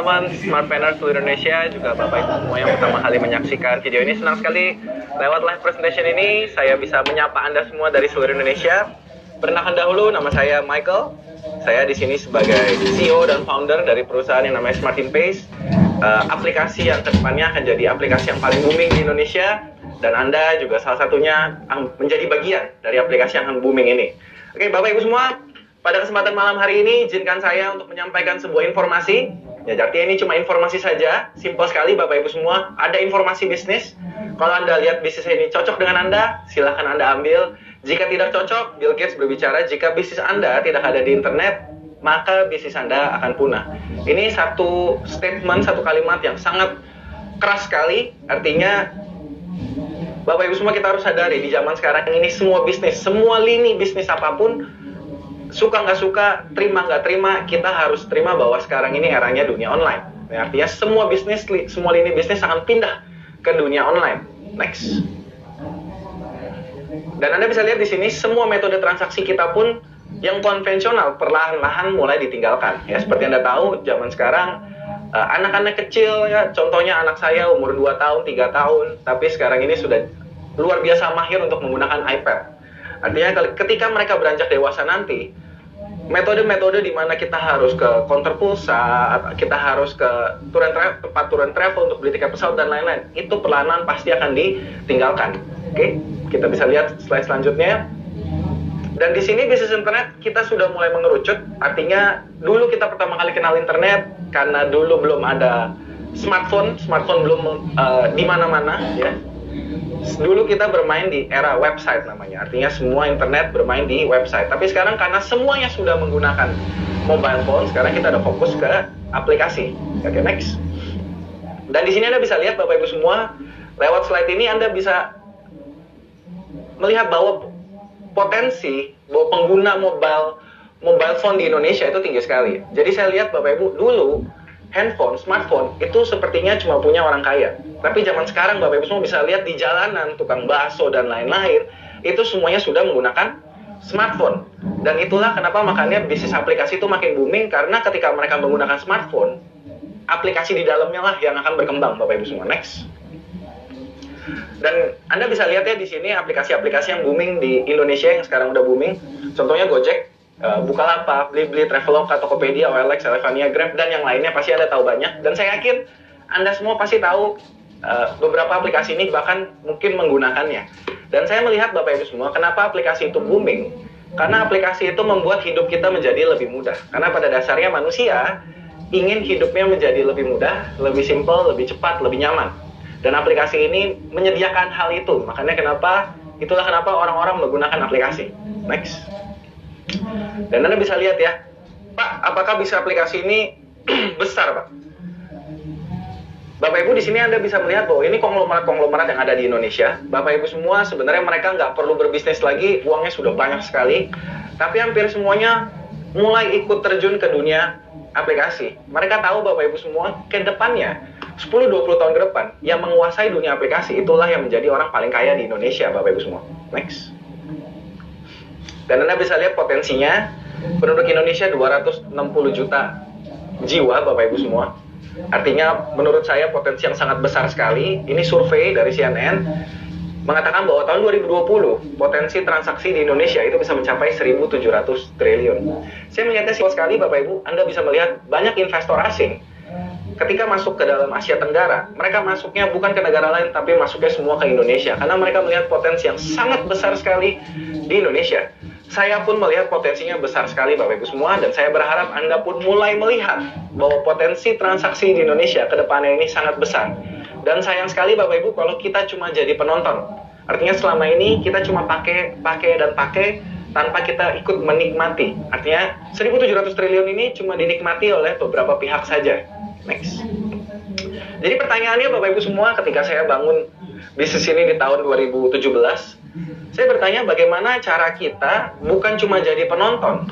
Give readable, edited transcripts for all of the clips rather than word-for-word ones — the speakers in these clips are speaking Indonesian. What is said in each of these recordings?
teman-teman Smartpreneur seluruh Indonesia, juga Bapak Ibu semua yang pertama kali menyaksikan video ini. Senang sekali lewat live presentation ini saya bisa menyapa Anda semua dari seluruh Indonesia. Perkenalkan dahulu, nama saya Michael. Saya di sini sebagai CEO dan founder dari perusahaan yang namanya Smart Pace. Aplikasi yang kedepannya akan jadi aplikasi yang paling booming di Indonesia, dan Anda juga salah satunya menjadi bagian dari aplikasi yang akan booming ini. Oke, Bapak Ibu semua, pada kesempatan malam hari ini, izinkan saya untuk menyampaikan sebuah informasi. Ya, artinya ini cuma informasi saja, simpel sekali Bapak Ibu semua. Ada informasi bisnis. Kalau Anda lihat bisnis ini cocok dengan Anda, silahkan Anda ambil. Jika tidak cocok, Bill Gates berbicara, jika bisnis Anda tidak ada di internet, maka bisnis Anda akan punah. Ini satu statement, satu kalimat yang sangat keras sekali. Artinya, Bapak Ibu semua, kita harus sadari, di zaman sekarang ini semua bisnis, semua lini bisnis apapun, suka nggak suka, terima nggak terima, kita harus terima bahwa sekarang ini eranya dunia online. Ya, artinya semua bisnis, semua lini bisnis akan pindah ke dunia online. Next. Dan Anda bisa lihat di sini, semua metode transaksi kita pun yang konvensional perlahan-lahan mulai ditinggalkan. Ya, seperti Anda tahu, zaman sekarang anak-anak kecil, ya, contohnya anak saya umur 2 tahun, 3 tahun, tapi sekarang ini sudah luar biasa mahir untuk menggunakan iPad. Artinya ketika mereka beranjak dewasa nanti, metode-metode di mana kita harus ke counter pulsa, kita harus ke tempat turun travel untuk beli tiket pesawat dan lain-lain, itu perlahan pasti akan ditinggalkan. Oke, kita bisa lihat slide selanjutnya. Dan di sini bisnis internet kita sudah mulai mengerucut. Artinya dulu kita pertama kali kenal internet karena dulu belum ada smartphone belum di mana-mana, ya. Dulu kita bermain di era website namanya, artinya semua internet bermain di website. Tapi sekarang karena semuanya sudah menggunakan mobile phone, sekarang kita ada fokus ke aplikasi. Oke, next. Dan di sini Anda bisa lihat Bapak Ibu semua, lewat slide ini Anda bisa melihat bahwa potensi bahwa pengguna mobile phone di Indonesia itu tinggi sekali. Jadi saya lihat Bapak Ibu, dulu handphone, smartphone itu sepertinya cuma punya orang kaya. Tapi zaman sekarang Bapak Ibu semua bisa lihat di jalanan, tukang bakso dan lain-lain, itu semuanya sudah menggunakan smartphone. Dan itulah kenapa makanya bisnis aplikasi itu makin booming, karena ketika mereka menggunakan smartphone, aplikasi di dalamnya lah yang akan berkembang Bapak Ibu semua. Next. Dan Anda bisa lihat ya di sini aplikasi-aplikasi yang booming di Indonesia yang sekarang udah booming. Contohnya Gojek, Bukalapak, Blibli, Traveloka, Tokopedia, OLX, Elevania, Grab, dan yang lainnya pasti Anda tahu banyak. Dan saya yakin Anda semua pasti tahu beberapa aplikasi ini, bahkan mungkin menggunakannya. Dan saya melihat Bapak Ibu semua, kenapa aplikasi itu booming? Karena aplikasi itu membuat hidup kita menjadi lebih mudah. Karena pada dasarnya manusia ingin hidupnya menjadi lebih mudah, lebih simpel, lebih cepat, lebih nyaman. Dan aplikasi ini menyediakan hal itu. Makanya itulah kenapa orang-orang menggunakan aplikasi. Next. Dan Anda bisa lihat ya, Pak, apakah bisa aplikasi ini besar, Pak? Bapak Ibu di sini Anda bisa melihat bahwa ini konglomerat yang ada di Indonesia. Bapak Ibu semua sebenarnya mereka nggak perlu berbisnis lagi, uangnya sudah banyak sekali. Tapi hampir semuanya mulai ikut terjun ke dunia aplikasi. Mereka tahu Bapak Ibu semua, ke depannya 10-20 tahun ke depan yang menguasai dunia aplikasi itulah yang menjadi orang paling kaya di Indonesia, Bapak Ibu semua. Next. Dan Anda bisa lihat potensinya, penduduk Indonesia 260 juta jiwa Bapak Ibu semua. Artinya menurut saya potensi yang sangat besar sekali. Ini survei dari CNN mengatakan bahwa tahun 2020 potensi transaksi di Indonesia itu bisa mencapai 1.700 triliun. Saya melihatnya simpel sekali Bapak Ibu, Anda bisa melihat banyak investor asing ketika masuk ke dalam Asia Tenggara, mereka masuknya bukan ke negara lain, tapi masuknya semua ke Indonesia. Karena mereka melihat potensi yang sangat besar sekali di Indonesia. Saya pun melihat potensinya besar sekali Bapak Ibu semua, dan saya berharap Anda pun mulai melihat bahwa potensi transaksi di Indonesia ke depannya ini sangat besar. Dan sayang sekali Bapak Ibu kalau kita cuma jadi penonton. Artinya selama ini kita cuma pakai tanpa kita ikut menikmati. Artinya 1.700 triliun ini cuma dinikmati oleh beberapa pihak saja. Next. Jadi pertanyaannya Bapak Ibu semua, ketika saya bangun bisnis ini di tahun 2017, saya bertanya bagaimana cara kita bukan cuma jadi penonton,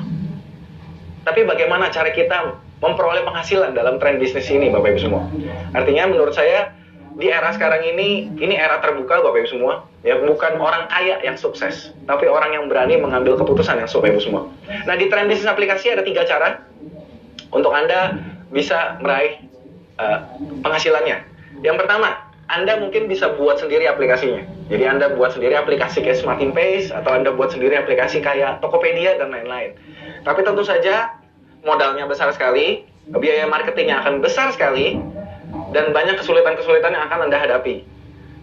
tapi bagaimana cara kita memperoleh penghasilan dalam tren bisnis ini Bapak Ibu semua. Artinya menurut saya di era sekarang ini era terbuka Bapak Ibu semua. Ya, bukan orang kaya yang sukses, tapi orang yang berani mengambil keputusan yang Bapak Ibu semua. Nah, di tren bisnis aplikasi ada 3 cara untuk Anda bisa meraih penghasilannya. Yang pertama, Anda mungkin bisa buat sendiri aplikasinya. Jadi Anda buat sendiri aplikasi kayak Smartin Pace, atau Anda buat sendiri aplikasi kayak Tokopedia dan lain-lain. Tapi tentu saja modalnya besar sekali, biaya marketingnya akan besar sekali, dan banyak kesulitan-kesulitan yang akan Anda hadapi.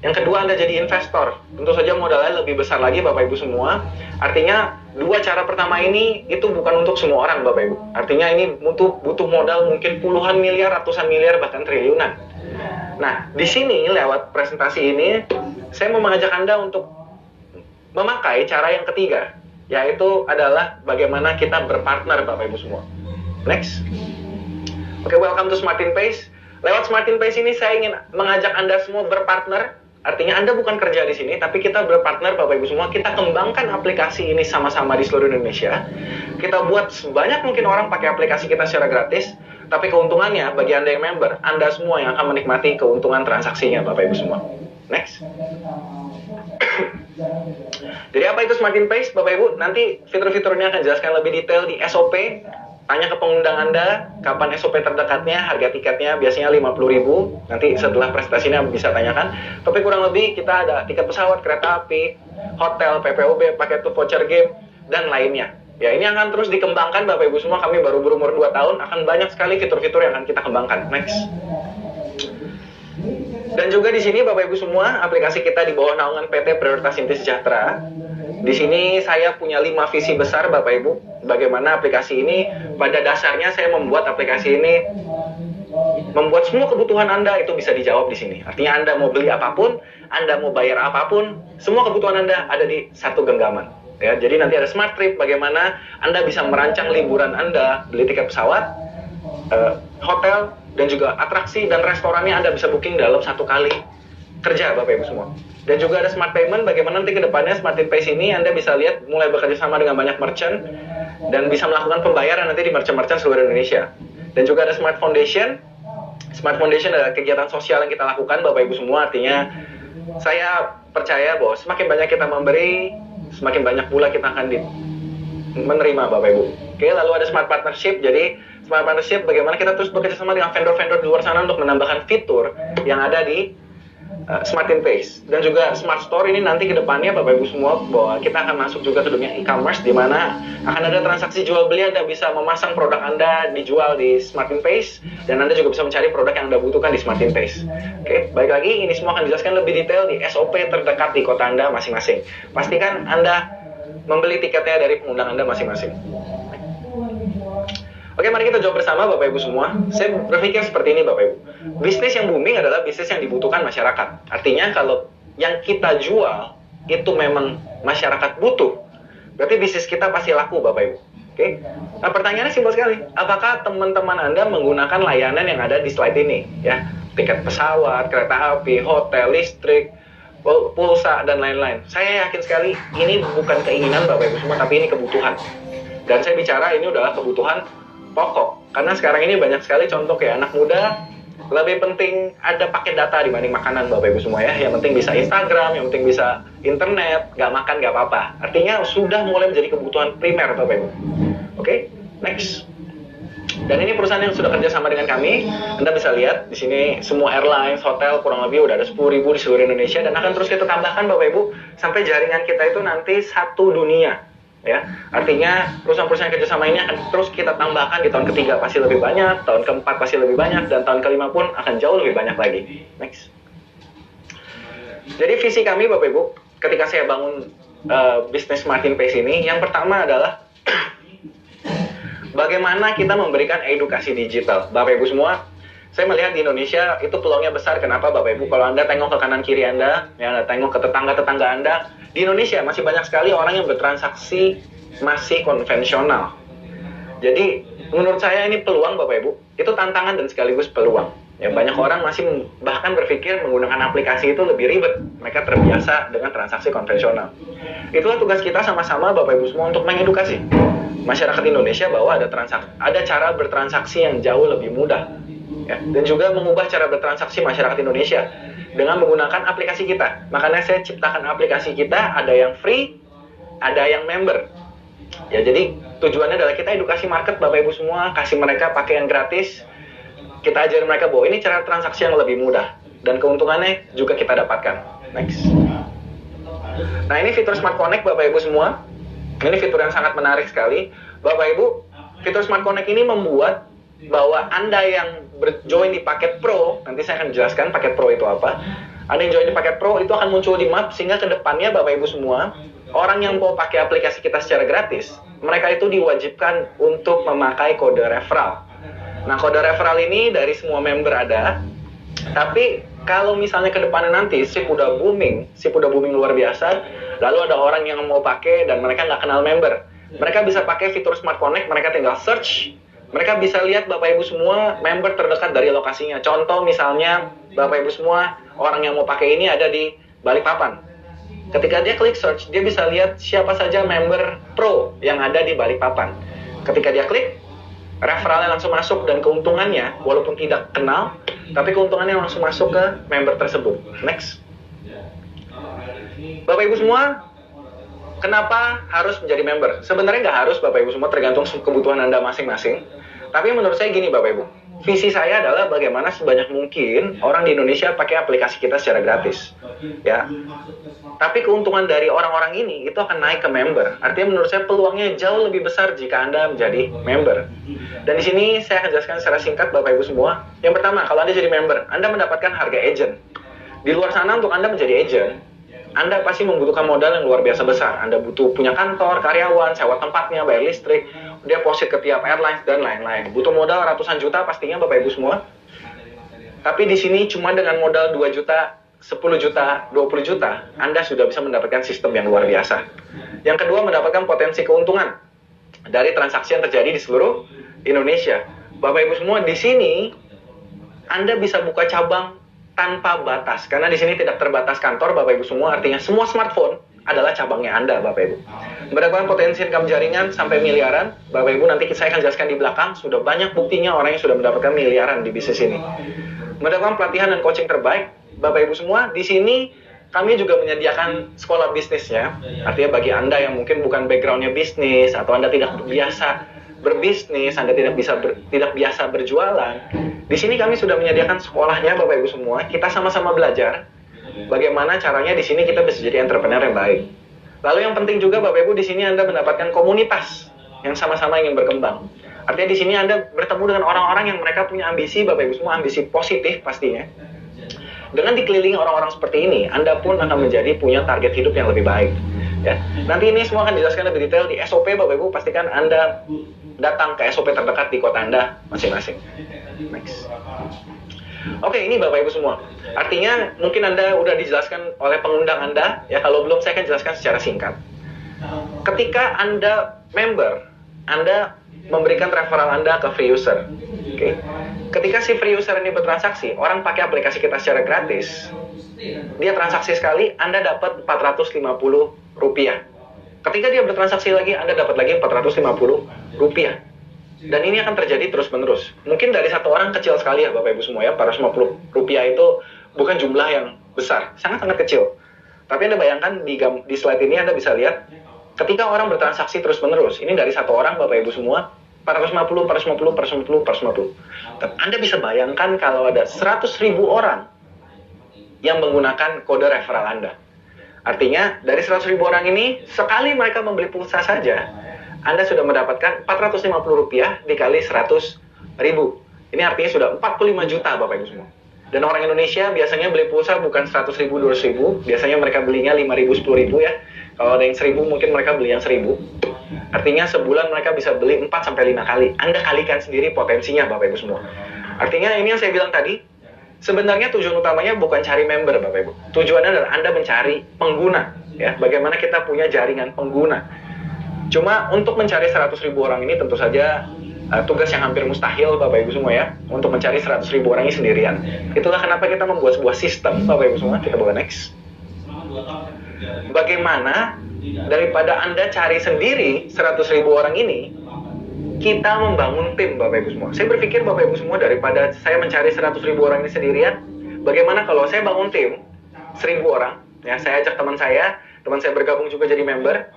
Yang kedua, Anda jadi investor. Tentu saja modalnya lebih besar lagi, Bapak Ibu semua. Artinya, dua cara pertama ini itu bukan untuk semua orang, Bapak Ibu. Artinya ini butuh modal mungkin puluhan miliar, ratusan miliar, bahkan triliunan. Nah, di sini lewat presentasi ini, saya mau mengajak Anda untuk memakai cara yang ketiga, yaitu adalah bagaimana kita berpartner, Bapak Ibu semua. Next. Oke, welcome to Smartin Pace. Lewat Smartin Pace ini saya ingin mengajak Anda semua berpartner. Artinya Anda bukan kerja di sini, tapi kita berpartner, Bapak Ibu semua. Kita kembangkan aplikasi ini sama-sama di seluruh Indonesia. Kita buat sebanyak mungkin orang pakai aplikasi kita secara gratis. Tapi keuntungannya bagi Anda yang member, Anda semua yang akan menikmati keuntungan transaksinya, Bapak Ibu semua. Next. Jadi apa itu Smartin Pace, Bapak Ibu? Nanti fitur-fiturnya akan jelaskan lebih detail di SOP. Tanya ke pengundang Anda, kapan SOP terdekatnya, harga tiketnya biasanya 50.000. Nanti setelah presentasinya bisa tanyakan. Tapi kurang lebih kita ada tiket pesawat, kereta api, hotel, PPOB, paket voucher game, dan lainnya. Ya, ini akan terus dikembangkan, Bapak Ibu semua. Kami baru berumur 2 tahun, akan banyak sekali fitur-fitur yang akan kita kembangkan. Next. Dan juga di sini, Bapak Ibu semua, aplikasi kita di bawah naungan PT Prioritas Inti Sejahtera. Di sini saya punya 5 visi besar, Bapak Ibu. Bagaimana aplikasi ini, pada dasarnya saya membuat aplikasi ini, membuat semua kebutuhan Anda itu bisa dijawab di sini. Artinya Anda mau beli apapun, Anda mau bayar apapun, semua kebutuhan Anda ada di satu genggaman. Ya, jadi nanti ada Smart Trip, bagaimana Anda bisa merancang liburan Anda, beli tiket pesawat, hotel, dan juga atraksi dan restorannya Anda bisa booking dalam satu kali kerja, Bapak Ibu semua. Dan juga ada Smart Payment, bagaimana nanti ke depannya Smartin Pace ini Anda bisa lihat mulai bekerja sama dengan banyak merchant dan bisa melakukan pembayaran nanti di merchant-merchant seluruh Indonesia. Dan juga ada Smart Foundation. Smart Foundation adalah kegiatan sosial yang kita lakukan, Bapak Ibu semua. Artinya saya percaya bahwa semakin banyak kita memberi, semakin banyak pula kita akan menerima, Bapak Ibu. Oke, lalu ada Smart Partnership. Jadi Smart Partnership bagaimana kita terus bekerja sama dengan vendor-vendor di luar sana untuk menambahkan fitur yang ada di Smartin Pace. Dan juga Smart Store ini nanti ke depannya, Bapak Ibu semua, bahwa kita akan masuk juga ke dunia e-commerce, di mana akan ada transaksi jual beli. Anda bisa memasang produk Anda dijual di Smartin Pace, dan Anda juga bisa mencari produk yang Anda butuhkan di Smartin Pace. Oke, baik lagi, ini semua akan dijelaskan lebih detail di SOP terdekat di kota Anda masing-masing. Pastikan Anda membeli tiketnya dari pengundang Anda masing-masing. Oke, mari kita jawab bersama, Bapak Ibu semua. Saya berpikir seperti ini, Bapak Ibu. Bisnis yang booming adalah bisnis yang dibutuhkan masyarakat. Artinya kalau yang kita jual itu memang masyarakat butuh, berarti bisnis kita pasti laku, Bapak Ibu. Oke. Nah, pertanyaannya simpel sekali. Apakah teman-teman Anda menggunakan layanan yang ada di slide ini? Ya, tiket pesawat, kereta api, hotel, listrik, pulsa, dan lain-lain. Saya yakin sekali ini bukan keinginan, Bapak Ibu semua, tapi ini kebutuhan. Dan saya bicara ini adalah kebutuhan pokok. Karena sekarang ini banyak sekali contoh kayak anak muda lebih penting ada paket data dibanding makanan, Bapak Ibu semua ya. Yang penting bisa Instagram, yang penting bisa internet, nggak makan nggak apa-apa. Artinya sudah mulai menjadi kebutuhan primer, Bapak Ibu. Oke, next. Dan ini perusahaan yang sudah kerja sama dengan kami. Anda bisa lihat di sini semua airlines, hotel kurang lebih udah ada 10.000 di seluruh Indonesia, dan akan terus kita tambahkan, Bapak Ibu, sampai jaringan kita itu nanti satu dunia. Ya, artinya perusahaan-perusahaan kerjasama ini akan terus kita tambahkan di tahun ketiga pasti lebih banyak, tahun keempat pasti lebih banyak, dan tahun kelima pun akan jauh lebih banyak lagi. Next. Jadi visi kami, Bapak Ibu, ketika saya bangun bisnis Smartin Pace ini, yang pertama adalah bagaimana kita memberikan edukasi digital. Bapak Ibu semua, saya melihat di Indonesia itu peluangnya besar. Kenapa, Bapak Ibu? Kalau Anda tengok ke kanan kiri Anda, ya, Anda tengok ke tetangga-tetangga Anda, di Indonesia masih banyak sekali orang yang bertransaksi masih konvensional. Jadi menurut saya ini peluang, Bapak Ibu. Itu tantangan dan sekaligus peluang. Ya, banyak orang masih bahkan berpikir menggunakan aplikasi itu lebih ribet. Mereka terbiasa dengan transaksi konvensional. Itulah tugas kita sama-sama, Bapak Ibu semua, untuk mengedukasi masyarakat Indonesia bahwa ada cara bertransaksi yang jauh lebih mudah. Ya, dan juga mengubah cara bertransaksi masyarakat Indonesia dengan menggunakan aplikasi kita. Makanya saya ciptakan aplikasi kita, ada yang free, ada yang member. Ya, jadi tujuannya adalah kita edukasi market, Bapak Ibu semua, kasih mereka pakai yang gratis, kita ajarin mereka bahwa ini cara transaksi yang lebih mudah dan keuntungannya juga kita dapatkan. Next. Nah, ini fitur Smart Connect Bapak Ibu semua. Ini fitur yang sangat menarik sekali. Bapak Ibu, fitur Smart Connect ini membuat bahwa Anda yang join di paket Pro, nanti saya akan jelaskan paket Pro itu apa. Anda yang join di paket Pro itu akan muncul di map, sehingga kedepannya Bapak Ibu semua, orang yang mau pakai aplikasi kita secara gratis, mereka itu diwajibkan untuk memakai kode referral. Nah, kode referral ini dari semua member ada, tapi kalau misalnya kedepannya nanti SIP udah booming luar biasa, lalu ada orang yang mau pakai dan mereka nggak kenal member, mereka bisa pakai fitur Smart Connect, mereka tinggal search, mereka bisa lihat Bapak Ibu semua member terdekat dari lokasinya. Contoh misalnya Bapak Ibu semua, orang yang mau pakai ini ada di Balikpapan. Ketika dia klik search, dia bisa lihat siapa saja member Pro yang ada di Balikpapan. Ketika dia klik, referralnya langsung masuk dan keuntungannya, walaupun tidak kenal, tapi keuntungannya langsung masuk ke member tersebut. Next. Bapak Ibu semua, kenapa harus menjadi member? Sebenarnya nggak harus Bapak Ibu semua, tergantung kebutuhan Anda masing-masing. Tapi menurut saya gini Bapak Ibu, visi saya adalah bagaimana sebanyak mungkin orang di Indonesia pakai aplikasi kita secara gratis, ya. Tapi keuntungan dari orang-orang ini itu akan naik ke member. Artinya menurut saya peluangnya jauh lebih besar jika Anda menjadi member. Dan di sini saya akan jelaskan secara singkat Bapak Ibu semua. Yang pertama, kalau Anda jadi member, Anda mendapatkan harga agent. Di luar sana untuk Anda menjadi agent, Anda pasti membutuhkan modal yang luar biasa besar. Anda butuh punya kantor, karyawan, sewa tempatnya, bayar listrik, deposit ke tiap airlines, dan lain-lain. Butuh modal ratusan juta pastinya Bapak Ibu semua. Tapi di sini cuma dengan modal 2 juta, 10 juta, 20 juta, Anda sudah bisa mendapatkan sistem yang luar biasa. Yang kedua, mendapatkan potensi keuntungan dari transaksi yang terjadi di seluruh Indonesia. Bapak Ibu semua, di sini Anda bisa buka cabang tanpa batas, karena di sini tidak terbatas kantor Bapak Ibu semua, artinya semua smartphone adalah cabangnya Anda Bapak Ibu. Mendapatkan potensi income jaringan sampai miliaran, Bapak Ibu nanti saya akan jelaskan di belakang, sudah banyak buktinya orang yang sudah mendapatkan miliaran di bisnis ini. Mendapatkan pelatihan dan coaching terbaik, Bapak Ibu semua, di sini kami juga menyediakan sekolah bisnisnya, artinya bagi Anda yang mungkin bukan backgroundnya bisnis, atau Anda tidak biasa berbisnis, Anda tidak biasa berjualan, di sini kami sudah menyediakan sekolahnya Bapak Ibu semua. Kita sama-sama belajar bagaimana caranya di sini kita bisa jadi entrepreneur yang baik. Lalu yang penting juga Bapak Ibu, di sini Anda mendapatkan komunitas yang sama-sama ingin berkembang. Artinya di sini Anda bertemu dengan orang-orang yang mereka punya ambisi, Bapak Ibu semua, ambisi positif pastinya. Dengan dikelilingi orang-orang seperti ini, Anda pun akan menjadi punya target hidup yang lebih baik. Ya. Nanti ini semua akan dijelaskan lebih detail di SOP Bapak Ibu. Pastikan Anda datang ke SOP terdekat di kota Anda masing-masing. Next. Oke, ini Bapak Ibu semua. Artinya mungkin Anda udah dijelaskan oleh pengundang Anda. Ya, kalau belum saya akan jelaskan secara singkat. Ketika Anda member, Anda memberikan referral Anda ke free user. Oke. Ketika si free user ini bertransaksi, orang pakai aplikasi kita secara gratis, dia transaksi sekali, Anda dapat 450 rupiah. Ketika dia bertransaksi lagi, Anda dapat lagi 450 rupiah. Dan ini akan terjadi terus-menerus. Mungkin dari satu orang kecil sekali ya Bapak Ibu semua ya, 450 rupiah itu bukan jumlah yang besar, sangat-sangat kecil. Tapi Anda bayangkan di slide ini Anda bisa lihat, ketika orang bertransaksi terus-menerus, ini dari satu orang Bapak Ibu semua, 450. Dan Anda bisa bayangkan kalau ada 100.000 orang yang menggunakan kode referral Anda. Artinya dari 100.000 orang ini, sekali mereka membeli pulsa saja, Anda sudah mendapatkan 450 rupiah dikali 100.000. Ini artinya sudah 45 juta Bapak Ibu semua. Dan orang Indonesia biasanya beli pulsa bukan 100.000, 200.000, biasanya mereka belinya 5.000, 10.000 ya. Kalau ada yang 1.000 mungkin mereka beli yang 1.000. Artinya sebulan mereka bisa beli 4-5 kali. Anda kalikan sendiri potensinya Bapak Ibu semua. Artinya ini yang saya bilang tadi, sebenarnya tujuan utamanya bukan cari member Bapak Ibu. Tujuannya adalah Anda mencari pengguna. Ya, bagaimana kita punya jaringan pengguna. Cuma untuk mencari 100.000 orang ini tentu saja tugas yang hampir mustahil Bapak Ibu semua ya. Untuk mencari 100.000 orang ini sendirian. Itulah kenapa kita membuat sebuah sistem Bapak Ibu semua. Kita bawa next. Bagaimana daripada Anda cari sendiri 100.000 orang ini, kita membangun tim Bapak Ibu semua. Saya berpikir Bapak Ibu semua, daripada saya mencari 100.000 orang ini sendirian, bagaimana kalau saya bangun tim 1.000 orang, ya saya ajak teman saya bergabung juga jadi member.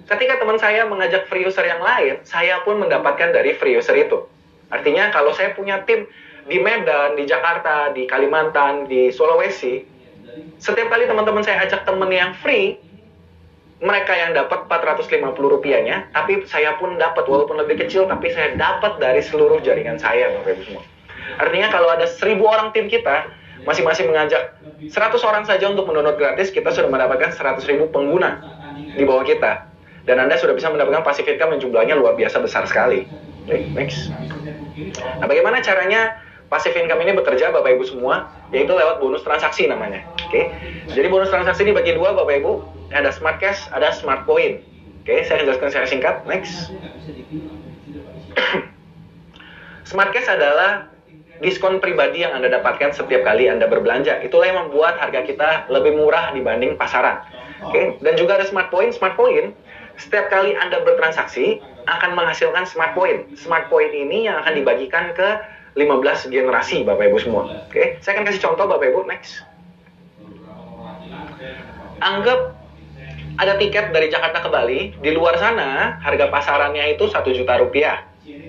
Ketika teman saya mengajak free user yang lain, saya pun mendapatkan dari free user itu. Artinya kalau saya punya tim di Medan, di Jakarta, di Kalimantan, di Sulawesi, setiap kali teman-teman saya ajak temen yang free, mereka yang dapat 450 rupiahnya, tapi saya pun dapat, walaupun lebih kecil, tapi saya dapat dari seluruh jaringan saya, Bapak Ibu semua. Artinya kalau ada 1000 orang tim kita, masing-masing mengajak 100 orang saja untuk mendownload gratis, kita sudah mendapatkan 100.000 pengguna di bawah kita. Dan Anda sudah bisa mendapatkan passive income yang jumlahnya luar biasa besar sekali. Oke, next. Nah, bagaimana caranya passive income ini bekerja, Bapak Ibu semua? Yaitu lewat bonus transaksi namanya. Oke, jadi bonus transaksi dibagi dua, Bapak Ibu. Ada smart cash, ada smart point. Oke, saya jelaskan secara singkat. Next. Smart cash adalah diskon pribadi yang Anda dapatkan setiap kali Anda berbelanja. Itulah yang membuat harga kita lebih murah dibanding pasaran. Oke, dan juga ada smart point. Smart point, setiap kali Anda bertransaksi akan menghasilkan smart point. Smart point ini yang akan dibagikan ke 15 generasi, Bapak Ibu semua. Oke, saya akan kasih contoh, Bapak Ibu. Next. Anggap ada tiket dari Jakarta ke Bali, di luar sana harga pasarannya itu 1 juta rupiah.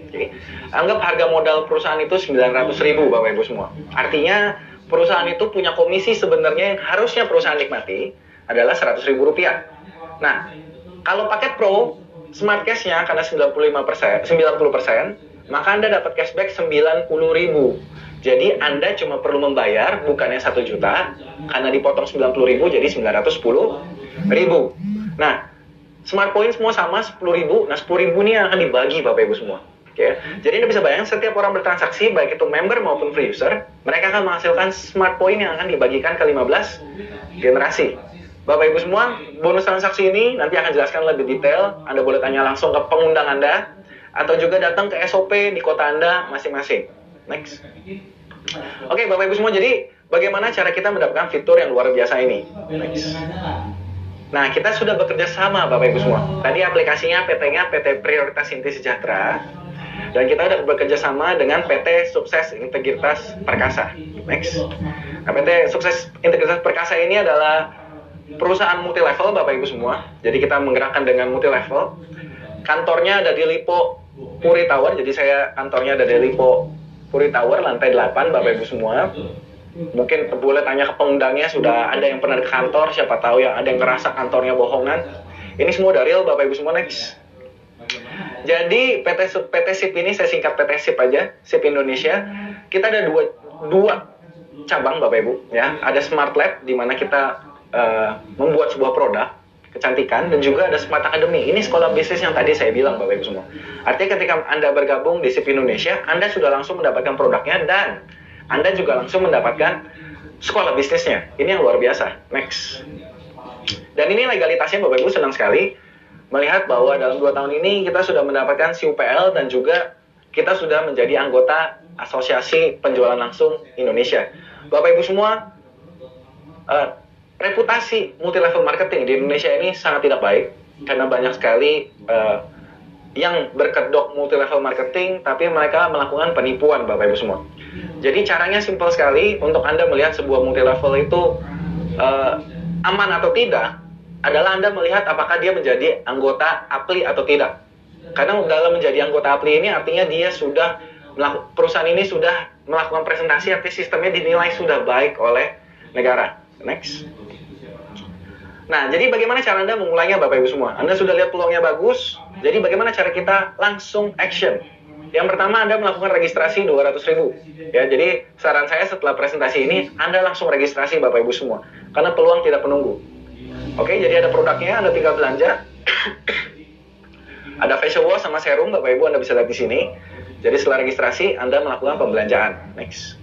Oke. Anggap harga modal perusahaan itu 900.000, Bapak Ibu semua. Artinya perusahaan itu punya komisi sebenarnya yang harusnya perusahaan nikmati adalah 100.000 rupiah. Nah, kalau paket Pro, Smart Cash-nya karena 90%, maka Anda dapat cashback 90.000. Jadi Anda cuma perlu membayar bukannya 1 juta, karena dipotong 90.000 jadi 910.000. Nah, smart point semua sama 10.000. Nah, 10.000 ini yang akan dibagi, Bapak Ibu semua. Oke. Jadi Anda bisa bayangkan setiap orang bertransaksi, baik itu member maupun free user, mereka akan menghasilkan smart point yang akan dibagikan ke 15 generasi. Bapak Ibu semua, bonus transaksi ini nanti akan jelaskan lebih detail. Anda boleh tanya langsung ke pengundang Anda, atau juga datang ke SOP di kota Anda masing-masing. Next. Oke, Bapak Ibu semua, jadi bagaimana cara kita mendapatkan fitur yang luar biasa ini? Next. Nah, kita sudah bekerja sama, Bapak Ibu semua. Tadi aplikasinya PT-nya PT Prioritas Inti Sejahtera, dan kita sudah bekerja sama dengan PT Sukses Integritas Perkasa. Next. Nah, PT Sukses Integritas Perkasa ini adalah perusahaan multi level, Bapak Ibu semua. Jadi kita menggerakkan dengan multi level. Kantornya ada di Lipo Puri Tower. Jadi saya kantornya ada di Lipo Puri Tower, lantai 8, Bapak Ibu semua. Mungkin boleh tanya ke pengundangnya, sudah ada yang pernah ke kantor, siapa tahu yang ada yang ngerasa kantornya bohongan. Ini semua dari real, Bapak Ibu semua. Next. Jadi PT SIP ini, saya singkat PT SIP aja, SIP Indonesia. Kita ada dua cabang, Bapak Ibu, ya. Ada Smart Lab di mana kita membuat sebuah produk kecantikan, dan juga ada Smart Academy. Ini sekolah bisnis yang tadi saya bilang, Bapak Ibu semua. Artinya ketika Anda bergabung di SIP Indonesia, Anda sudah langsung mendapatkan produknya, dan Anda juga langsung mendapatkan sekolah bisnisnya. Ini yang luar biasa. Next. Dan ini legalitasnya, Bapak Ibu, senang sekali melihat bahwa dalam 2 tahun ini kita sudah mendapatkan CUPL, dan juga kita sudah menjadi anggota Asosiasi Penjualan Langsung Indonesia. Bapak Ibu semua, reputasi multi-level marketing di Indonesia ini sangat tidak baik, karena banyak sekali yang berkedok multi-level marketing, tapi mereka melakukan penipuan, Bapak Ibu semua. Jadi caranya simpel sekali untuk Anda melihat sebuah multi-level itu aman atau tidak, adalah Anda melihat apakah dia menjadi anggota APLI atau tidak. Karena dalam menjadi anggota APLI ini artinya dia sudah perusahaan ini sudah melakukan presentasi, artinya sistemnya dinilai sudah baik oleh negara. Next. Nah, jadi bagaimana cara Anda memulainya, Bapak Ibu semua? Anda sudah lihat peluangnya bagus, jadi bagaimana cara kita langsung action? Yang pertama, Anda melakukan registrasi 200.000. Ya, jadi saran saya setelah presentasi ini, Anda langsung registrasi, Bapak Ibu semua, karena peluang tidak menunggu. Oke, jadi ada produknya, Anda tinggal belanja. Ada facial wash sama serum, Bapak Ibu, Anda bisa lihat di sini. Jadi setelah registrasi, Anda melakukan pembelanjaan. Next.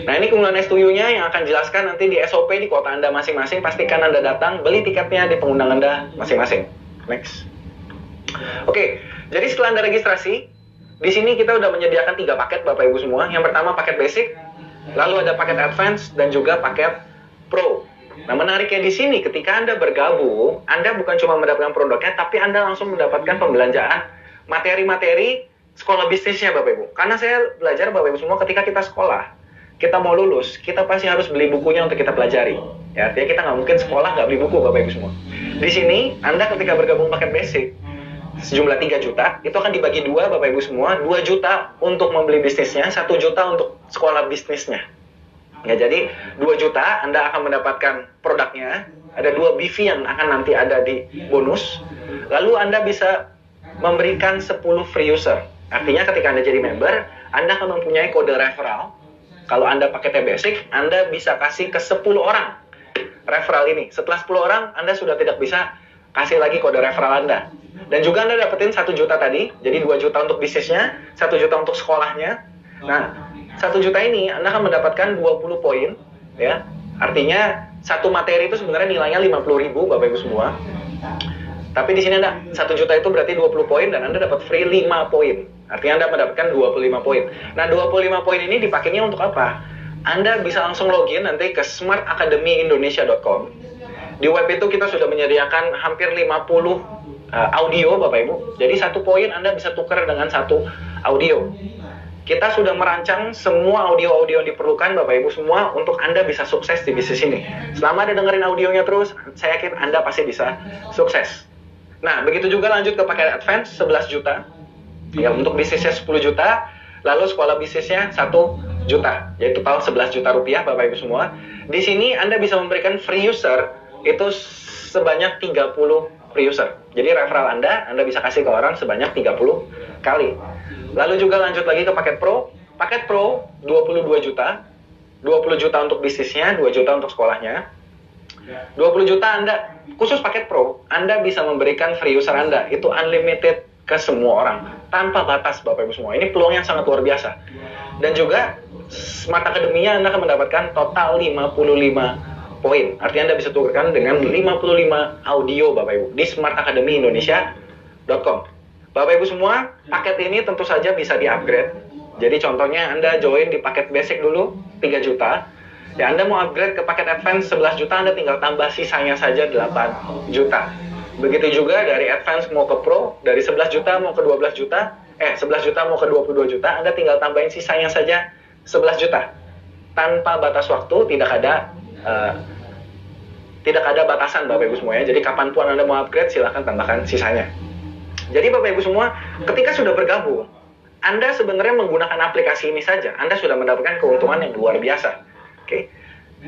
Nah, ini keunggulan S2U-nya yang akan jelaskan nanti di SOP di kota Anda masing-masing. Pastikan Anda datang, beli tiketnya di pengundang Anda masing-masing. Next. Oke, jadi setelah Anda registrasi, di sini kita udah menyediakan 3 paket, Bapak Ibu semua. Yang pertama paket basic, lalu ada paket advance, dan juga paket pro. Nah, menariknya di sini ketika Anda bergabung, Anda bukan cuma mendapatkan produknya, tapi Anda langsung mendapatkan pembelanjaan materi-materi sekolah bisnisnya, Bapak Ibu. Karena saya belajar, Bapak Ibu semua, ketika kita sekolah, kita mau lulus, kita pasti harus beli bukunya untuk kita pelajari. Ya, artinya kita nggak mungkin sekolah nggak beli buku, Bapak Ibu semua. Di sini, Anda ketika bergabung paket basic, sejumlah 3 juta, itu akan dibagi dua Bapak Ibu semua, 2 juta untuk membeli bisnisnya, 1 juta untuk sekolah bisnisnya. Ya, jadi 2 juta Anda akan mendapatkan produknya, ada 2 BV yang akan nanti ada di bonus. Lalu Anda bisa memberikan 10 free user. Artinya ketika Anda jadi member, Anda akan mempunyai kode referral. Kalau Anda paketnya basic, Anda bisa kasih ke 10 orang referral ini. Setelah 10 orang, Anda sudah tidak bisa kasih lagi kode referral Anda. Dan juga Anda dapetin 1 juta tadi, jadi 2 juta untuk bisnisnya, 1 juta untuk sekolahnya. Nah, 1 juta ini Anda akan mendapatkan 20 poin, ya. Artinya satu materi itu sebenarnya nilainya 50.000 Bapak Ibu semua. Tapi di sini Anda 1 juta itu berarti 20 poin dan Anda dapat free 5 poin. Artinya Anda mendapatkan 25 poin. Nah, 25 poin ini dipakainya untuk apa? Anda bisa langsung login nanti ke smartacademyindonesia.com. Di web itu kita sudah menyediakan hampir 50 audio Bapak Ibu. Jadi 1 poin Anda bisa tukar dengan 1 audio. Kita sudah merancang semua audio-audio yang diperlukan Bapak Ibu semua untuk Anda bisa sukses di bisnis ini. Selama Anda dengerin audionya terus, saya yakin Anda pasti bisa sukses. Nah, begitu juga lanjut ke paket advance 11 juta. Ya, untuk bisnisnya 10 juta, lalu sekolah bisnisnya 1 juta. Jadi total 11 juta rupiah Bapak Ibu semua. Di sini Anda bisa memberikan free user itu sebanyak 30 free user. Jadi referral Anda bisa kasih ke orang sebanyak 30 kali. Lalu juga lanjut lagi ke paket Pro. Paket Pro 22 juta. 20 juta untuk bisnisnya, 2 juta untuk sekolahnya. 20 juta Anda, khusus paket Pro, Anda bisa memberikan free user Anda. Itu unlimited ke semua orang. Tanpa batas Bapak Ibu semua. Ini peluang yang sangat luar biasa. Dan juga Smart Academy-nya Anda akan mendapatkan total 55 poin. Artinya Anda bisa tukarkan dengan 55 audio Bapak Ibu di smartacademyindonesia.com. Bapak Ibu semua, paket ini tentu saja bisa di-upgrade. Jadi contohnya Anda join di paket basic dulu 3 juta. Ya, Anda mau upgrade ke paket advance 11 juta, Anda tinggal tambah sisanya saja 8 juta. Begitu juga dari advance mau ke pro, dari 11 juta mau ke 12 juta, 11 juta mau ke 22 juta, Anda tinggal tambahin sisanya saja 11 juta. Tanpa batas waktu, tidak ada batasan Bapak Ibu semua ya. Jadi kapanpun Anda mau upgrade, silahkan tambahkan sisanya. Jadi Bapak Ibu semua, ketika sudah bergabung, Anda sebenarnya menggunakan aplikasi ini saja, Anda sudah mendapatkan keuntungan yang luar biasa. Oke,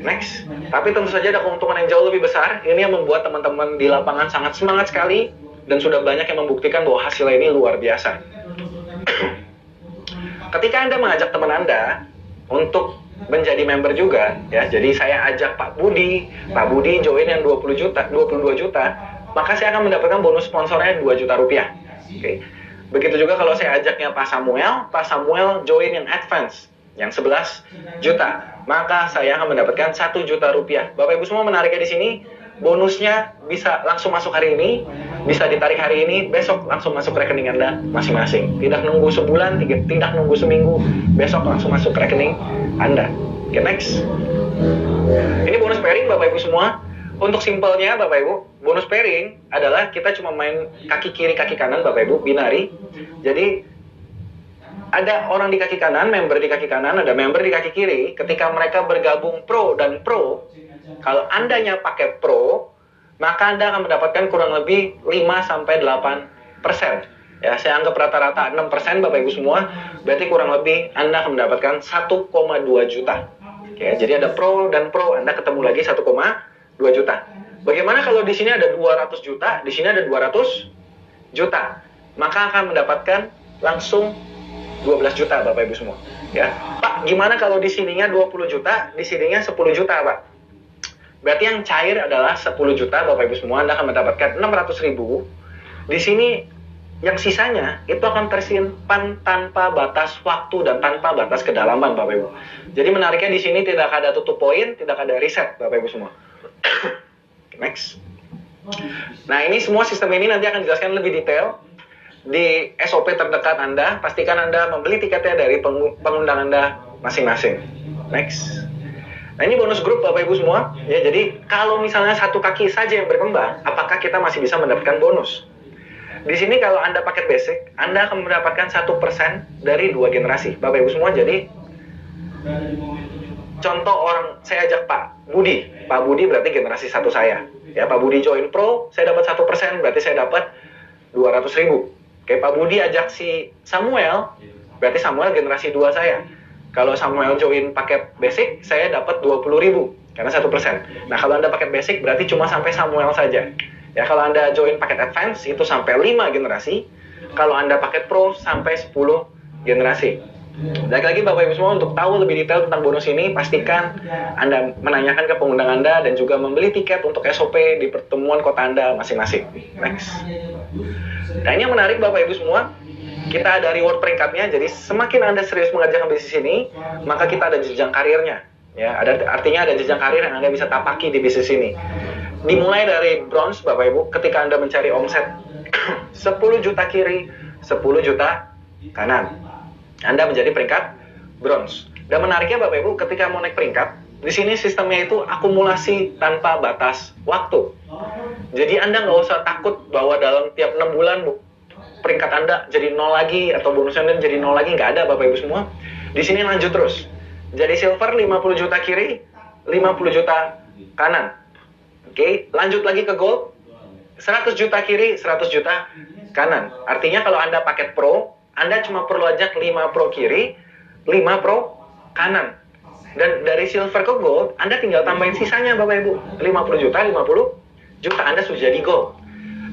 next. Tapi tentu saja ada keuntungan yang jauh lebih besar. Ini yang membuat teman-teman di lapangan sangat semangat sekali, dan sudah banyak yang membuktikan bahwa hasilnya ini luar biasa. Ketika Anda mengajak teman Anda untuk menjadi member juga, ya, jadi saya ajak Pak Budi join yang 22 juta, maka saya akan mendapatkan bonus sponsornya 2 juta rupiah. Oke. Begitu juga kalau saya ajaknya Pak Samuel join yang advance, yang 11 juta, maka saya akan mendapatkan 1 juta rupiah. Bapak Ibu semua, menariknya di sini, bonusnya bisa langsung masuk hari ini, bisa ditarik hari ini, besok langsung masuk rekening Anda masing-masing. Tidak nunggu sebulan, tidak nunggu seminggu, besok langsung masuk rekening Anda. Oke, next. Ini bonus pairing Bapak Ibu semua. Untuk simpelnya Bapak Ibu, bonus pairing adalah kita cuma main kaki kiri, kaki kanan Bapak Ibu, binari. Jadi ada orang di kaki kanan, member di kaki kanan, ada member di kaki kiri. Ketika mereka bergabung pro dan pro, kalau Andanya pakai pro, maka Anda akan mendapatkan kurang lebih 5-8%. Ya, saya anggap rata-rata 6% Bapak Ibu semua, berarti kurang lebih Anda akan mendapatkan 1,2 juta. Oke, jadi ada pro dan pro, Anda ketemu lagi 1,2 juta. Bagaimana kalau di sini ada 200 juta, di sini ada 200 juta, maka akan mendapatkan langsung 12 juta Bapak Ibu semua. Ya, Pak, gimana kalau di sininya 20 juta, di sininya 10 juta Pak? Berarti yang cair adalah 10 juta Bapak Ibu semua, Anda akan mendapatkan 600.000. Di sini yang sisanya itu akan tersimpan tanpa batas waktu dan tanpa batas kedalaman Bapak Ibu. Jadi menariknya di sini tidak ada tutup poin, tidak ada reset Bapak Ibu semua. Next. Nah, ini semua sistem ini nanti akan dijelaskan lebih detail di SOP terdekat Anda. Pastikan Anda membeli tiketnya dari pengundang Anda masing-masing. Next. Nah, ini bonus grup Bapak Ibu semua. Ya, jadi kalau misalnya satu kaki saja yang berkembang, apakah kita masih bisa mendapatkan bonus? Di sini kalau Anda paket basic, Anda akan mendapatkan 1% dari 2 generasi Bapak Ibu semua. Jadi contoh orang, saya ajak Pak Budi berarti generasi 1 saya. Ya, Pak Budi join pro, saya dapat 1%, berarti saya dapat 200.000. Kayak Pak Budi ajak si Samuel, berarti Samuel generasi 2 saya. Kalau Samuel join paket basic, saya dapat 20.000 karena 1%. Nah, kalau Anda paket basic berarti cuma sampai Samuel saja. Ya, kalau Anda join paket advance itu sampai 5 generasi. Kalau Anda paket pro sampai 10 generasi. Lagi-lagi Bapak Ibu semua, untuk tahu lebih detail tentang bonus ini, pastikan Anda menanyakan ke pengundang Anda dan juga membeli tiket untuk SOP di pertemuan kota Anda masing-masing. Next. Nah, ini yang menarik Bapak Ibu semua. Kita ada reward peringkatnya, jadi semakin Anda serius mengerjakan bisnis ini, maka kita ada jenjang karirnya. Ya, artinya ada jenjang karir yang Anda bisa tapaki di bisnis ini. Dimulai dari bronze Bapak Ibu, ketika Anda mencari omset 10 juta kiri, 10 juta kanan, Anda menjadi peringkat bronze. Dan menariknya Bapak Ibu, ketika mau naik peringkat, di sini sistemnya itu akumulasi tanpa batas waktu. Jadi Anda nggak usah takut bahwa dalam tiap 6 bulan peringkat Anda jadi 0 lagi atau bonusnya Anda jadi 0 lagi, nggak ada Bapak Ibu semua. Di sini lanjut terus. Jadi silver 50 juta kiri, 50 juta kanan. Oke, lanjut lagi ke gold. 100 juta kiri, 100 juta kanan. Artinya kalau Anda paket pro, Anda cuma perlu ajak 5 pro kiri, 5 pro kanan. Dan dari silver ke gold, Anda tinggal tambahin sisanya Bapak Ibu. 50 juta, 50 juta Anda sudah jadi gold.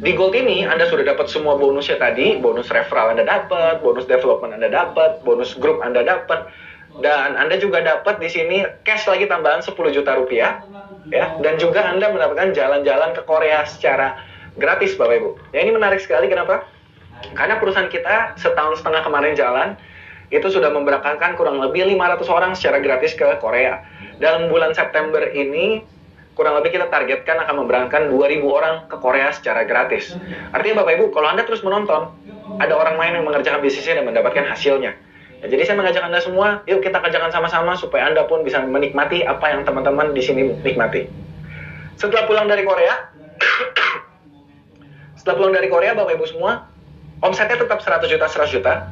Di gold ini Anda sudah dapat semua bonusnya tadi, bonus referral Anda dapat, bonus development Anda dapat, bonus grup Anda dapat, dan Anda juga dapat di sini cash lagi tambahan 10 juta rupiah, ya, dan juga Anda mendapatkan jalan-jalan ke Korea secara gratis Bapak Ibu. Ya, ini menarik sekali, kenapa? Karena perusahaan kita setahun setengah kemarin jalan, itu sudah memberangkatkan kurang lebih 500 orang secara gratis ke Korea. Dalam bulan September ini, kurang lebih kita targetkan akan memberangkatkan 2.000 orang ke Korea secara gratis. Artinya Bapak Ibu, kalau Anda terus menonton, ada orang lain yang mengerjakan bisnisnya dan mendapatkan hasilnya. Ya, jadi saya mengajak Anda semua, yuk kita kerjakan sama-sama supaya Anda pun bisa menikmati apa yang teman-teman di sini nikmati. Setelah pulang dari Korea, Bapak Ibu semua, omsetnya tetap 100 juta, 100 juta.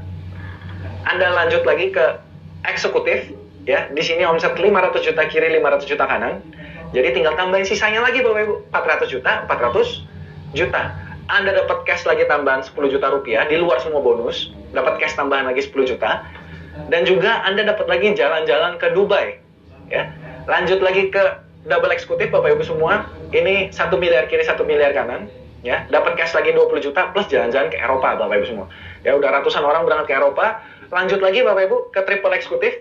Anda lanjut lagi ke eksekutif, ya. Di sini omset 500 juta kiri, 500 juta kanan. Jadi tinggal tambahin sisanya lagi Bapak Ibu, 400 juta, 400 juta. Anda dapat cash lagi tambahan 10 juta rupiah, di luar semua bonus, dapat cash tambahan lagi 10 juta. Dan juga Anda dapat lagi jalan-jalan ke Dubai. Ya. Lanjut lagi ke double eksekutif Bapak Ibu semua, ini 1 miliar kiri, 1 miliar kanan. Ya, dapat cash lagi 20 juta plus jalan-jalan ke Eropa Bapak Ibu semua. Ya, udah ratusan orang berangkat ke Eropa. Lanjut lagi Bapak Ibu ke triple eksekutif.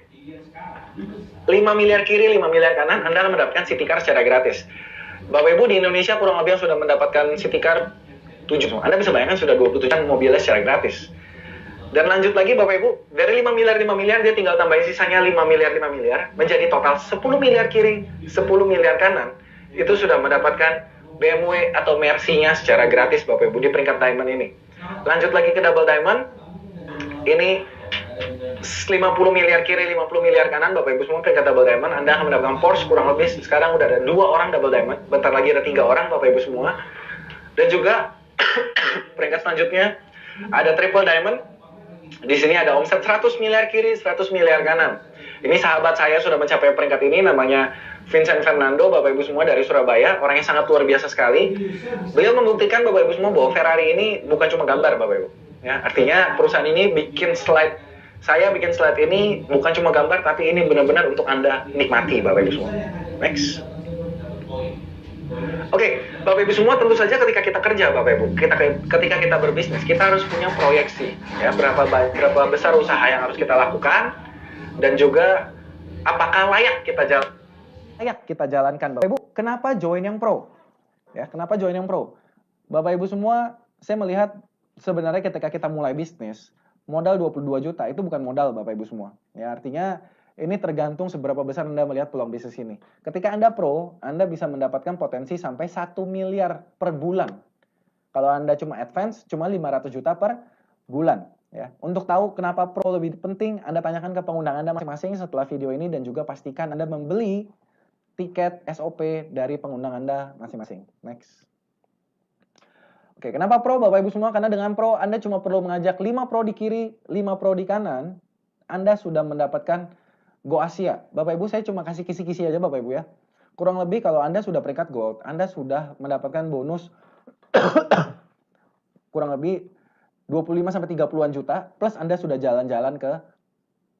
5 miliar kiri, 5 miliar kanan, Anda akan mendapatkan city car secara gratis. Bapak Ibu di Indonesia kurang lebih yang sudah mendapatkan city car 7. Anda bisa bayangkan sudah 27 mobilnya secara gratis. Dan lanjut lagi Bapak Ibu, dari 5 miliar dia tinggal tambahin sisanya 5 miliar, menjadi total 10 miliar kiri, 10 miliar kanan. Itu sudah mendapatkan BMW atau Mercy-nya secara gratis Bapak Ibu di peringkat diamond ini. Lanjut lagi ke double diamond, ini 50 miliar kiri, 50 miliar kanan Bapak Ibu semua peringkat double diamond. Anda akan mendapatkan Porsche kurang lebih, sekarang udah ada 2 orang double diamond, bentar lagi ada 3 orang Bapak Ibu semua. Dan juga peringkat selanjutnya ada triple diamond. Di sini ada omset 100 miliar kiri, 100 miliar kanan. Ini sahabat saya sudah mencapai peringkat ini, namanya Vincent Fernando Bapak Ibu semua dari Surabaya, orangnya sangat luar biasa sekali. Beliau membuktikan Bapak Ibu semua bahwa Ferrari ini bukan cuma gambar Bapak Ibu. Ya, artinya perusahaan ini bikin slide. Saya bikin slide ini bukan cuma gambar, tapi ini benar-benar untuk Anda nikmati Bapak Ibu semua. Next. Oke, Bapak Ibu semua, tentu saja ketika kita kerja Bapak Ibu, ketika kita berbisnis, kita harus punya proyeksi, ya, berapa besar usaha yang harus kita lakukan, dan juga apakah layak kita jalankan Bapak Ibu. Kenapa join yang pro? Ya, kenapa join yang pro? Bapak Ibu semua, saya melihat sebenarnya ketika kita mulai bisnis, modal 22 juta itu bukan modal Bapak Ibu semua. Ya, artinya ini tergantung seberapa besar Anda melihat peluang bisnis ini. Ketika Anda pro, Anda bisa mendapatkan potensi sampai 1 miliar per bulan. Kalau Anda cuma advance, cuma 500 juta per bulan. Ya. Untuk tahu kenapa pro lebih penting, Anda tanyakan ke pengundang Anda masing-masing setelah video ini, dan juga pastikan Anda membeli tiket SOP dari pengundang Anda masing-masing. Next. Oke, kenapa pro Bapak Ibu semua? Karena dengan pro, Anda cuma perlu mengajak 5 pro di kiri, 5 pro di kanan, Anda sudah mendapatkan Go Asia. Bapak Ibu, saya cuma kasih kisi-kisi aja Bapak Ibu ya. Kurang lebih kalau Anda sudah peringkat gold, Anda sudah mendapatkan bonus kurang lebih 25-30-an juta, plus Anda sudah jalan-jalan ke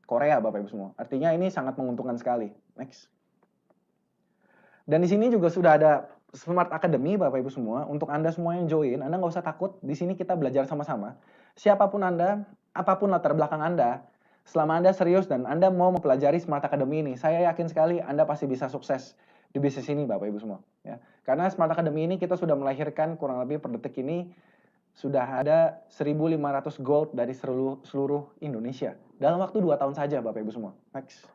Korea, Bapak Ibu semua. Artinya ini sangat menguntungkan sekali. Next. Dan di sini juga sudah ada Smart Academy, Bapak Ibu semua. Untuk Anda semua yang join, Anda nggak usah takut. Di sini kita belajar sama-sama. Siapapun Anda, apapun latar belakang Anda, selama Anda serius dan Anda mau mempelajari Smart Academy ini, saya yakin sekali Anda pasti bisa sukses di bisnis ini, Bapak Ibu semua. Ya. Karena Smart Academy ini kita sudah melahirkan kurang lebih per detik ini sudah ada 1.500 gold dari seluruh Indonesia. Dalam waktu 2 tahun saja, Bapak Ibu semua. Next.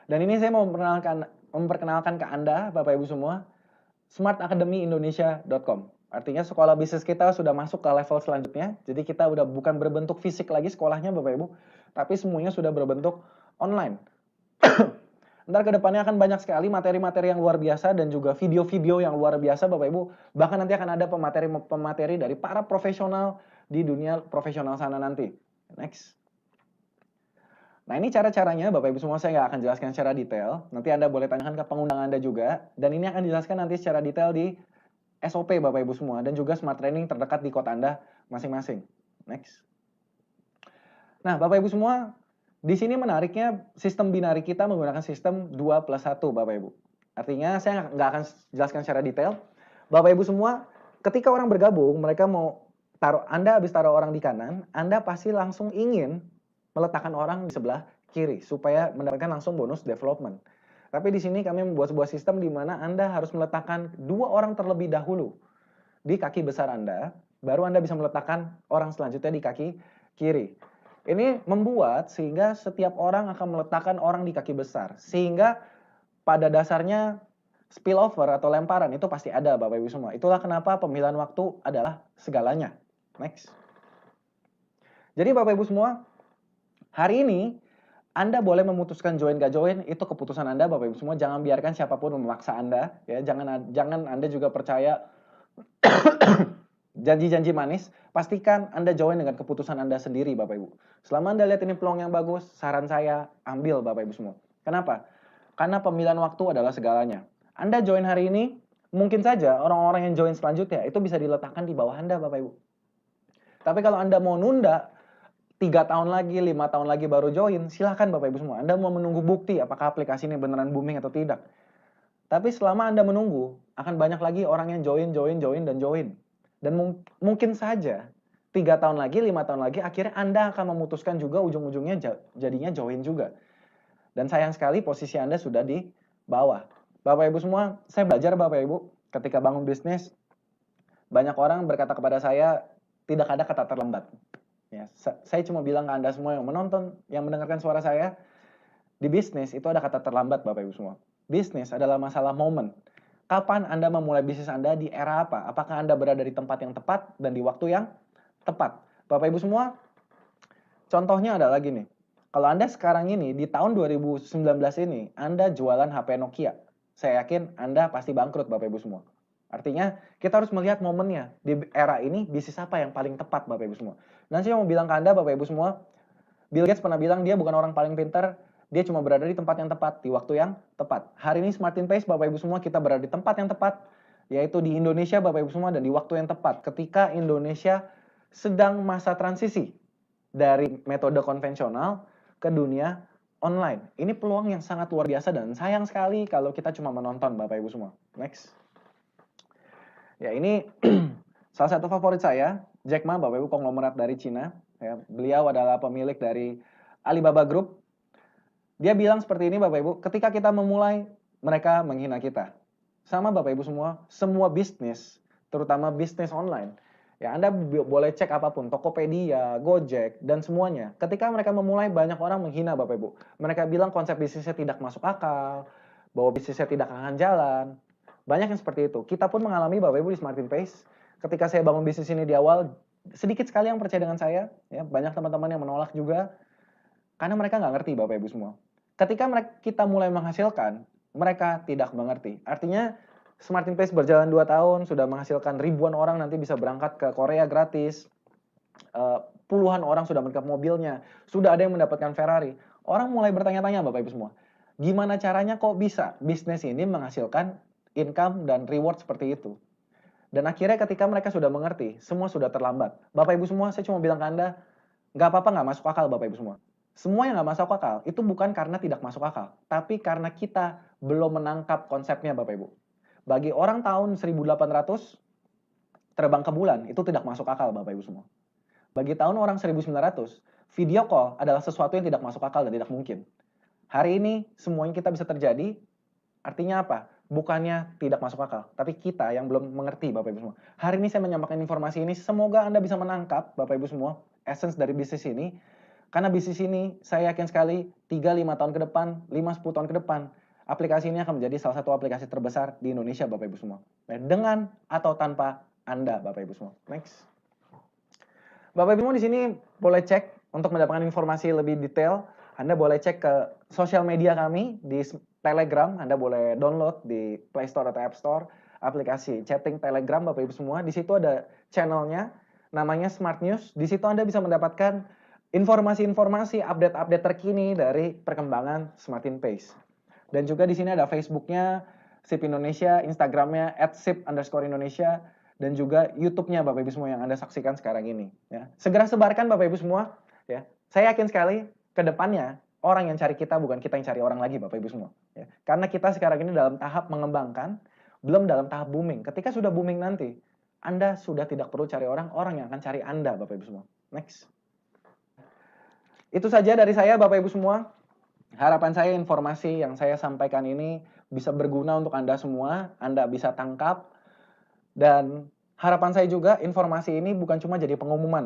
Dan ini saya mau memperkenalkan ke Anda, Bapak Ibu semua, smartacademyindonesia.com. Artinya sekolah bisnis kita sudah masuk ke level selanjutnya. Jadi kita udah bukan berbentuk fisik lagi sekolahnya, Bapak Ibu, tapi semuanya sudah berbentuk online. Ntar kedepannya akan banyak sekali materi-materi yang luar biasa dan juga video-video yang luar biasa, Bapak Ibu. Bahkan nanti akan ada pemateri dari para profesional di dunia profesional sana nanti. Next. Nah, ini cara-caranya, Bapak Ibu semua, saya nggak akan jelaskan secara detail. Nanti Anda boleh tanyakan ke pengundang Anda juga. Dan ini akan dijelaskan nanti secara detail di SOP, Bapak Ibu semua. Dan juga smart training terdekat di kota Anda masing-masing. Next. Nah, Bapak Ibu semua, di sini menariknya sistem binari kita menggunakan sistem 2+1, Bapak Ibu. Artinya saya nggak akan jelaskan secara detail. Bapak Ibu semua, ketika orang bergabung, mereka mau Anda habis taruh orang di kanan, Anda pasti langsung ingin meletakkan orang di sebelah kiri supaya mendapatkan langsung bonus development. Tapi di sini kami membuat sebuah sistem di mana Anda harus meletakkan 2 orang terlebih dahulu di kaki besar Anda, baru Anda bisa meletakkan orang selanjutnya di kaki kiri. Ini membuat sehingga setiap orang akan meletakkan orang di kaki besar. Sehingga pada dasarnya spillover atau lemparan itu pasti ada, Bapak Ibu semua. Itulah kenapa pemilihan waktu adalah segalanya. Next. Jadi Bapak Ibu semua, hari ini Anda boleh memutuskan join gak join, itu keputusan Anda, Bapak Ibu semua. Jangan biarkan siapapun memaksa Anda. Ya, jangan Anda juga percaya janji-janji manis. Pastikan Anda join dengan keputusan Anda sendiri, Bapak Ibu. Selama Anda lihat ini peluang yang bagus, saran saya ambil, Bapak Ibu semua. Kenapa? Karena pemilihan waktu adalah segalanya. Anda join hari ini, mungkin saja orang-orang yang join selanjutnya itu bisa diletakkan di bawah Anda, Bapak Ibu. Tapi kalau Anda mau nunda 3 tahun lagi, 5 tahun lagi baru join, silahkan Bapak Ibu semua. Anda mau menunggu bukti apakah aplikasi ini beneran booming atau tidak. Tapi selama Anda menunggu, akan banyak lagi orang yang join. Dan mungkin saja 3 tahun lagi, 5 tahun lagi, akhirnya Anda akan memutuskan juga ujung-ujungnya jadinya join juga. Dan sayang sekali posisi Anda sudah di bawah. Bapak Ibu semua, saya belajar Bapak Ibu, ketika bangun bisnis, banyak orang berkata kepada saya, tidak ada kata terlambat. Ya, saya cuma bilang ke Anda semua yang menonton, yang mendengarkan suara saya, di bisnis itu ada kata terlambat, Bapak Ibu semua. Bisnis adalah masalah momen. Kapan Anda memulai bisnis Anda, di era apa? Apakah Anda berada di tempat yang tepat dan di waktu yang tepat? Bapak Ibu semua, contohnya adalah gini. Kalau Anda sekarang ini, di tahun 2019 ini, Anda jualan HP Nokia. Saya yakin Anda pasti bangkrut, Bapak Ibu semua. Artinya, kita harus melihat momennya. Di era ini, bisnis apa yang paling tepat, Bapak Ibu semua. Dan saya mau bilang ke Anda, Bapak Ibu semua, Bill Gates pernah bilang dia bukan orang paling pintar, dia cuma berada di tempat yang tepat, di waktu yang tepat. Hari ini Smartin Pace, Bapak Ibu semua, kita berada di tempat yang tepat, yaitu di Indonesia, Bapak Ibu semua, dan di waktu yang tepat. Ketika Indonesia sedang masa transisi dari metode konvensional ke dunia online. Ini peluang yang sangat luar biasa dan sayang sekali kalau kita cuma menonton, Bapak Ibu semua. Next. Ya, ini salah satu favorit saya, Jack Ma, Bapak Ibu, konglomerat dari Cina. Ya, beliau adalah pemilik dari Alibaba Group. Dia bilang seperti ini, Bapak Ibu, ketika kita memulai, mereka menghina kita. Sama Bapak Ibu semua bisnis, terutama bisnis online, ya Anda boleh cek apapun, Tokopedia, Gojek, dan semuanya. Ketika mereka memulai, banyak orang menghina Bapak Ibu. Mereka bilang konsep bisnisnya tidak masuk akal, bahwa bisnisnya tidak akan jalan. Banyak yang seperti itu. Kita pun mengalami, Bapak Ibu, di Smartin Pace. Ketika saya bangun bisnis ini di awal, sedikit sekali yang percaya dengan saya. Ya, banyak teman-teman yang menolak juga. Karena mereka nggak ngerti, Bapak Ibu semua. Ketika kita mulai menghasilkan, mereka tidak mengerti. Artinya, Smartin Pace berjalan 2 tahun, sudah menghasilkan ribuan orang nanti bisa berangkat ke Korea gratis. Puluhan orang sudah menikah mobilnya. Sudah ada yang mendapatkan Ferrari. Orang mulai bertanya-tanya, Bapak Ibu semua. Gimana caranya kok bisa bisnis ini menghasilkan income dan reward seperti itu? Dan akhirnya ketika mereka sudah mengerti, semua sudah terlambat. Bapak Ibu semua, saya cuma bilang ke Anda, nggak apa-apa nggak masuk akal Bapak Ibu semua. Semua yang nggak masuk akal, itu bukan karena tidak masuk akal. Tapi karena kita belum menangkap konsepnya Bapak Ibu. Bagi orang tahun 1800, terbang ke bulan, itu tidak masuk akal Bapak Ibu semua. Bagi tahun orang 1900, video call adalah sesuatu yang tidak masuk akal dan tidak mungkin. Hari ini, semuanya kita bisa terjadi, artinya apa? Bukannya tidak masuk akal, tapi kita yang belum mengerti Bapak Ibu semua. Hari ini saya menyampaikan informasi ini, semoga Anda bisa menangkap Bapak Ibu semua, essence dari bisnis ini. Karena bisnis ini, saya yakin sekali, 3-5 tahun ke depan, 5-10 tahun ke depan, aplikasi ini akan menjadi salah satu aplikasi terbesar di Indonesia Bapak Ibu semua. Dengan atau tanpa Anda Bapak Ibu semua. Next. Bapak Ibu semua di sini boleh cek untuk mendapatkan informasi lebih detail. Anda boleh cek ke sosial media kami di Telegram. Anda boleh download di Play Store atau App Store aplikasi chatting Telegram Bapak Ibu semua. Di situ ada channelnya namanya Smart News. Di situ Anda bisa mendapatkan informasi-informasi update-update terkini dari perkembangan Smartin Pace. Dan juga di sini ada Facebooknya SIP Indonesia, Instagramnya @sip_Indonesia, dan juga YouTube-nya Bapak Ibu semua yang Anda saksikan sekarang ini. Ya. Segera sebarkan Bapak Ibu semua. Ya. Saya yakin sekali ke depannya orang yang cari kita bukan kita yang cari orang lagi Bapak Ibu semua. Ya. Karena kita sekarang ini dalam tahap mengembangkan, belum dalam tahap booming. Ketika sudah booming nanti, Anda sudah tidak perlu cari orang, orang yang akan cari Anda Bapak Ibu semua. Next. Itu saja dari saya Bapak Ibu semua. Harapan saya informasi yang saya sampaikan ini bisa berguna untuk Anda semua, Anda bisa tangkap. Dan harapan saya juga informasi ini bukan cuma jadi pengumuman.